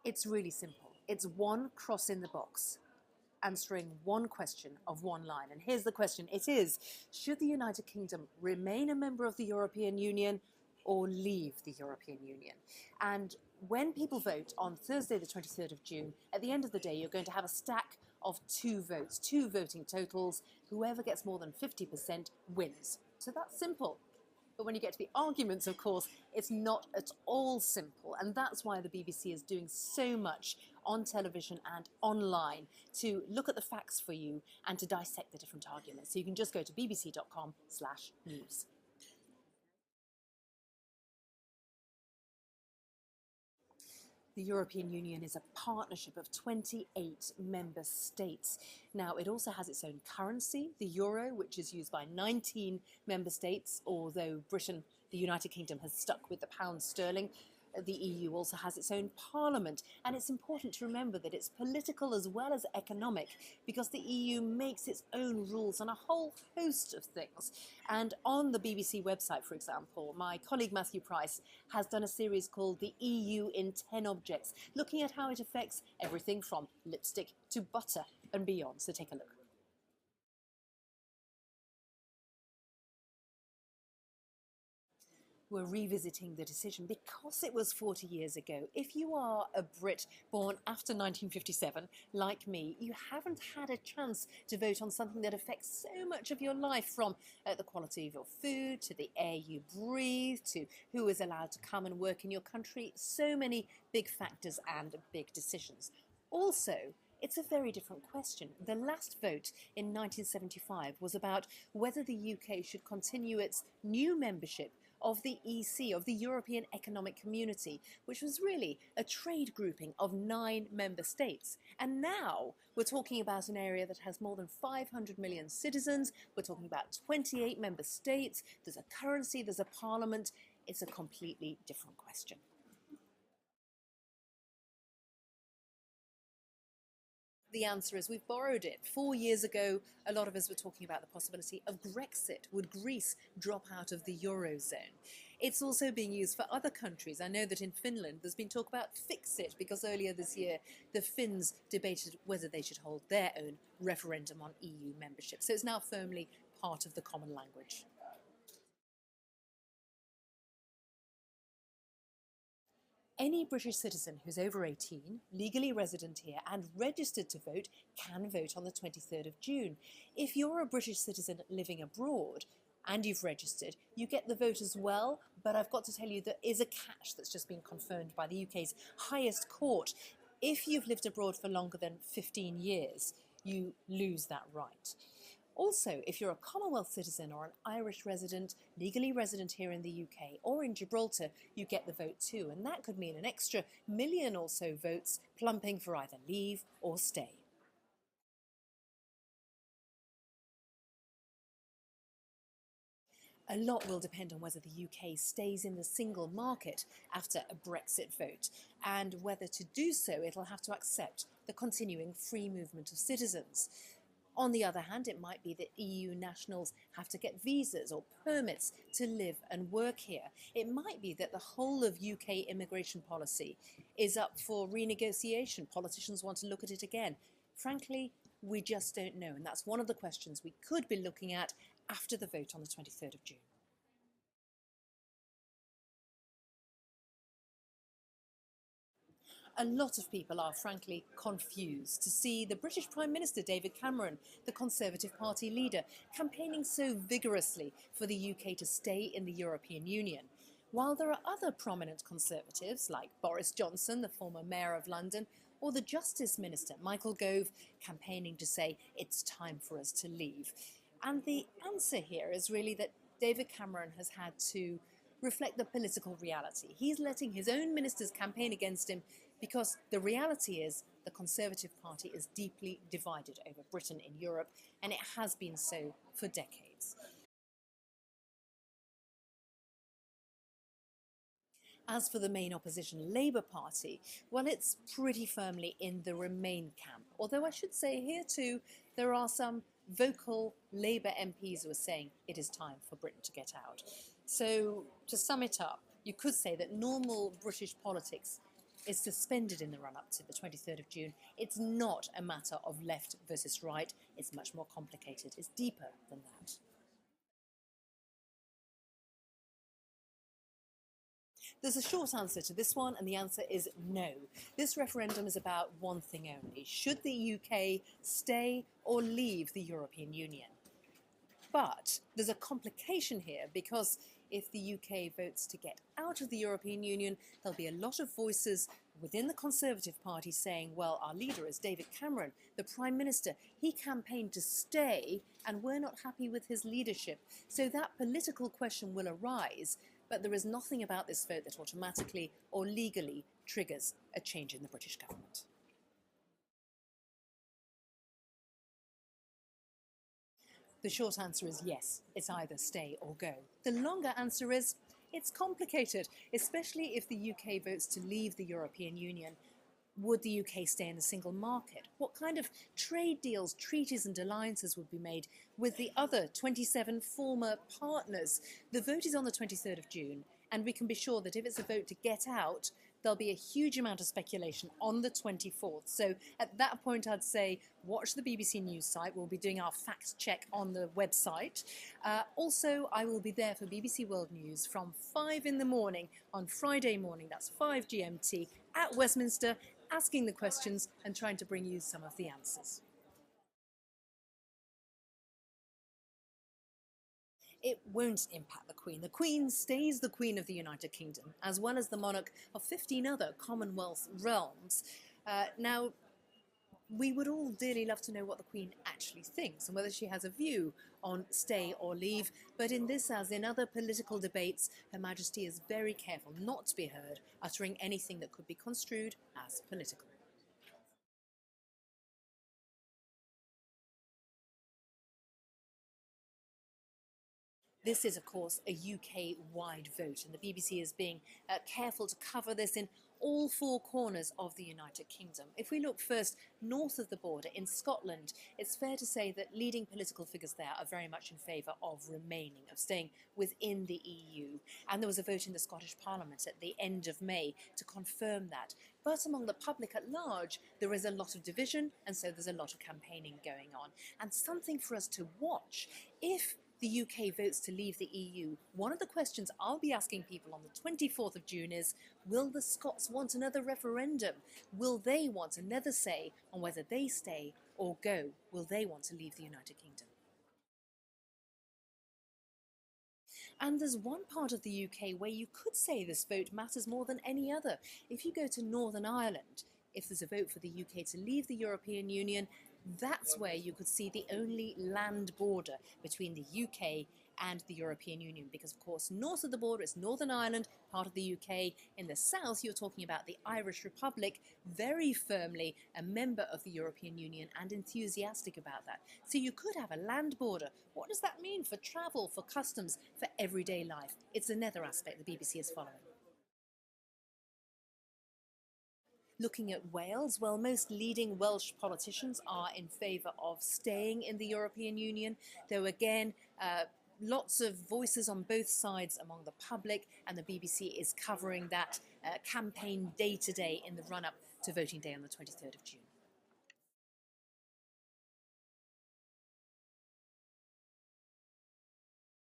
It's really simple. It's one cross in the box, answering one question of one line. And here's the question. It is, should the United Kingdom remain a member of the European Union or leave the European Union? And when people vote on Thursday, the 23rd of June, at the end of the day, you're going to have a stack of two votes, two voting totals. Whoever gets more than 50% wins. So that's simple. But when you get to the arguments, of course, it's not at all simple. And that's why the BBC is doing so much on television and online to look at the facts for you and to dissect the different arguments. So you can just go to bbc.com/news. The European Union is a partnership of 28 member states. Now, it also has its own currency, the euro, which is used by 19 member states, although Britain, the United Kingdom, has stuck with the pound sterling. The EU also has its own parliament, and it's important to remember that it's political as well as economic, because the EU makes its own rules on a whole host of things. And on the BBC website, for example, my colleague Matthew Price has done a series called The EU in 10 Objects, looking at how it affects everything from lipstick to butter and beyond. So take a look. We're revisiting the decision because it was 40 years ago. If you are a Brit born after 1957, like me, you haven't had a chance to vote on something that affects so much of your life, from the quality of your food, to the air you breathe, to who is allowed to come and work in your country. So many big factors and big decisions. Also, it's a very different question. The last vote in 1975 was about whether the UK should continue its new membership of the EC, of the European Economic Community, which was really a trade grouping of 9 member states. And now we're talking about an area that has more than 500 million citizens. We're talking about 28 member states. There's a currency, there's a parliament. It's a completely different question. The answer is we've borrowed it. 4 years ago, a lot of us were talking about the possibility of Brexit. Would Greece drop out of the Eurozone? It's also being used for other countries. I know that in Finland there's been talk about Fix-It, because earlier this year the Finns debated whether they should hold their own referendum on EU membership. So it's now firmly part of the common language. Any British citizen who's over 18, legally resident here and registered to vote can vote on the 23rd of June. If you're a British citizen living abroad and you've registered, you get the vote as well, but I've got to tell you there is a catch that's just been confirmed by the UK's highest court. If you've lived abroad for longer than 15 years, you lose that right. Also, if you're a Commonwealth citizen or an Irish resident, legally resident here in the UK or in Gibraltar, you get the vote too. And that could mean an extra million or so votes plumping for either leave or stay. A lot will depend on whether the UK stays in the single market after a Brexit vote, and whether to do so it'll have to accept the continuing free movement of citizens. On the other hand, it might be that EU nationals have to get visas or permits to live and work here. It might be that the whole of UK immigration policy is up for renegotiation. Politicians want to look at it again. Frankly, we just don't know, and that's one of the questions we could be looking at after the vote on the 23rd of June. A lot of people are frankly confused to see the British Prime Minister David Cameron, the Conservative Party leader, campaigning so vigorously for the UK to stay in the European Union. While there are other prominent Conservatives like Boris Johnson, the former Mayor of London, or the Justice Minister Michael Gove, campaigning to say it's time for us to leave. And the answer here is really that David Cameron has had to reflect the political reality. He's letting his own ministers campaign against him because the reality is the Conservative Party is deeply divided over Britain in Europe, and it has been so for decades. As for the main opposition Labour Party, well, it's pretty firmly in the Remain camp. Although I should say here too, there are some vocal Labour MPs who are saying it is time for Britain to get out. So to sum it up, you could say that normal British politics is suspended in the run-up to the 23rd of June. It's not a matter of left versus right. It's much more complicated. It's deeper than that. There's a short answer to this one, and the answer is no. This referendum is about one thing only. Should the UK stay or leave the European Union? But there's a complication here, because if the UK votes to get out of the European Union, there'll be a lot of voices within the Conservative Party saying, well, our leader is David Cameron, the Prime Minister. He campaigned to stay and we're not happy with his leadership. So that political question will arise, but there is nothing about this vote that automatically or legally triggers a change in the British government. The short answer is yes, it's either stay or go. The longer answer is it's complicated, especially if the UK votes to leave the European Union. Would the UK stay in the single market? What kind of trade deals, treaties and alliances would be made with the other 27 former partners? The vote is on the 23rd of June, and we can be sure that if it's a vote to get out, there'll be a huge amount of speculation on the 24th. So at that point, I'd say watch the BBC News site. We'll be doing our fact check on the website. Also, I will be there for BBC World News from 5 in the morning on Friday morning, that's 5 GMT, at Westminster, asking the questions and trying to bring you some of the answers. It won't impact the Queen. The Queen stays the Queen of the United Kingdom, as well as the monarch of 15 other Commonwealth realms. Now, we would all dearly love to know what the Queen actually thinks and whether she has a view on stay or leave. But in this, as in other political debates, Her Majesty is very careful not to be heard uttering anything that could be construed as political. This is, of course, a UK-wide vote, and the BBC is being careful to cover this in all four corners of the United Kingdom. If we look first north of the border, in Scotland, it's fair to say that leading political figures there are very much in favour of remaining, of staying within the EU. And there was a vote in the Scottish Parliament at the end of May to confirm that. But among the public at large, there is a lot of division, and so there's a lot of campaigning going on. And something for us to watch. If the UK votes to leave the EU, one of the questions I'll be asking people on the 24th of June is, will the Scots want another referendum? Will they want another say on whether they stay or go? Will they want to leave the United Kingdom? And there's one part of the UK where you could say this vote matters more than any other. If you go to Northern Ireland, if there's a vote for the UK to leave the European Union, that's where you could see the only land border between the UK and the European Union, because of course north of the border is Northern Ireland, part of the UK. In the south you're talking about the Irish Republic, very firmly a member of the European Union and enthusiastic about that. So you could have a land border. What does that mean for travel, for customs, for everyday life? It's another aspect the BBC is following. Looking at Wales, well, most leading Welsh politicians are in favour of staying in the European Union, though again, lots of voices on both sides among the public, and the BBC is covering that campaign day to day in the run-up to voting day on the 23rd of June.